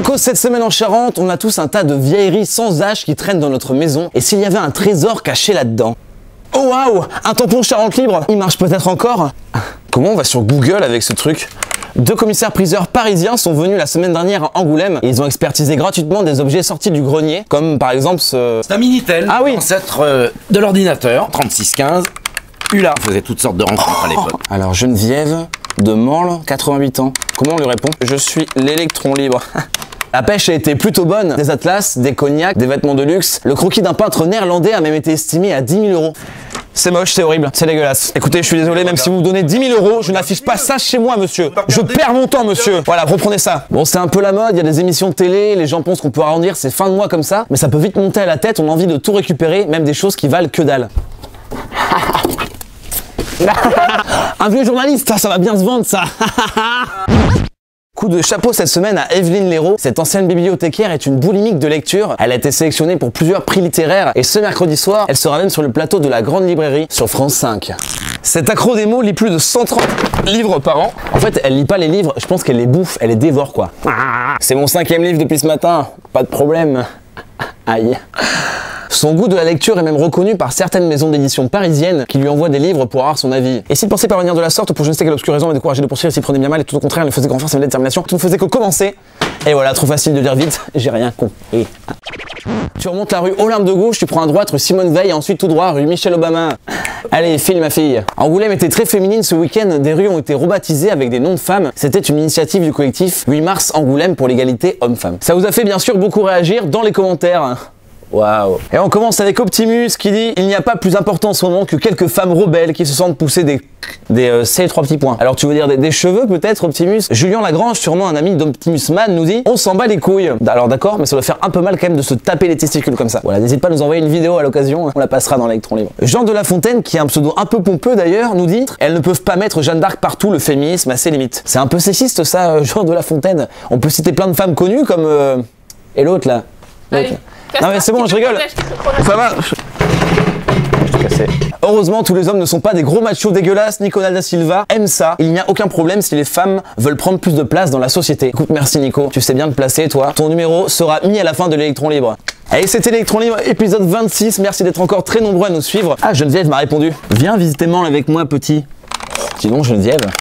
Nico, cette semaine en Charente, on a tous un tas de vieilleries sans âge qui traînent dans notre maison. Et s'il y avait un trésor caché là-dedans? Oh waouh, un tampon Charente libre, il marche peut-être encore? Comment on va sur Google avec ce truc? Deux commissaires-priseurs parisiens sont venus la semaine dernière à Angoulême et ils ont expertisé gratuitement des objets sortis du grenier, comme par exemple ce... C'est un Minitel, ah oui, ancêtre de l'ordinateur, 3615. ULA faisait toutes sortes de rencontres à l'époque. Alors Geneviève de Morle, 88 ans. Comment on lui répond? Je suis l'électron libre. La pêche a été plutôt bonne. Des atlas, des cognacs, des vêtements de luxe. Le croquis d'un peintre néerlandais a même été estimé à 10 000 €. C'est moche, c'est horrible, c'est dégueulasse. Écoutez, je suis désolé, même si vous me donnez 10 000 €, je n'affiche pas ça chez moi, monsieur. Je perds mon temps, monsieur. Voilà, reprenez ça. Bon, c'est un peu la mode, il y a des émissions de télé, les gens pensent qu'on peut arrondir ces fins de mois comme ça, mais ça peut vite monter à la tête, on a envie de tout récupérer, même des choses qui valent que dalle. Un vieux journaliste, ça va bien se vendre, ça. Coup de chapeau cette semaine à Evelyne Léraud. Cette ancienne bibliothécaire est une boulimique de lecture. Elle a été sélectionnée pour plusieurs prix littéraires et ce mercredi soir, elle sera même sur le plateau de la Grande Librairie sur France 5. Cette accro des mots lit plus de 130 livres par an. En fait, elle lit pas les livres, je pense qu'elle les bouffe, elle les dévore quoi. C'est mon 5e livre depuis ce matin, pas de problème. Aïe. Son goût de la lecture est même reconnu par certaines maisons d'édition parisiennes qui lui envoient des livres pour avoir son avis. Et s'il pensait parvenir de la sorte pour je ne sais quelle obscure raison me décourager de poursuivre s'il prenait bien mal et tout au contraire, il faisait grand force et détermination, tout ne faisait que commencer. Et voilà, trop facile de lire vite, j'ai rien compris. Tu remontes la rue Olympe de gauche, tu prends à droite rue Simone Veil et ensuite tout droit rue Michel Obama. Allez, file ma fille. Angoulême était très féminine ce week-end, des rues ont été rebaptisées avec des noms de femmes. C'était une initiative du collectif 8 mars Angoulême pour l'égalité homme-femme. Ça vous a fait bien sûr beaucoup réagir dans les commentaires. Waouh. Et on commence avec Optimus qui dit: il n'y a pas plus important en ce moment que quelques femmes rebelles qui se sentent pousser ces 3 petits points. Alors tu veux dire des cheveux peut-être, Optimus? Julien Lagrange, sûrement un ami d'Optimus Man, nous dit: on s'en bat les couilles. Alors d'accord, mais ça doit faire un peu mal quand même de se taper les testicules comme ça. Voilà, n'hésite pas à nous envoyer une vidéo à l'occasion, on la passera dans l'électron libre. Jean de La Fontaine, qui a un pseudo un peu pompeux d'ailleurs, nous dit: elles ne peuvent pas mettre Jeanne d'Arc partout, le féminisme a ses limites. C'est un peu sexiste ça, Jean de La Fontaine. On peut citer plein de femmes connues comme... Et l'autre là. Non mais c'est bon, je rigole. Ça va. Je t'ai cassé. Heureusement, tous les hommes ne sont pas des gros machos dégueulasses. Nicolas da Silva aime ça. Il n'y a aucun problème si les femmes veulent prendre plus de place dans la société. Écoute, merci Nico. Tu sais bien te placer, toi. Ton numéro sera mis à la fin de l'électron libre. Allez, c'était l'électron libre, épisode 26. Merci d'être encore très nombreux à nous suivre. Ah, Geneviève m'a répondu: viens visiter Mansle avec moi, petit. Dis donc, Geneviève.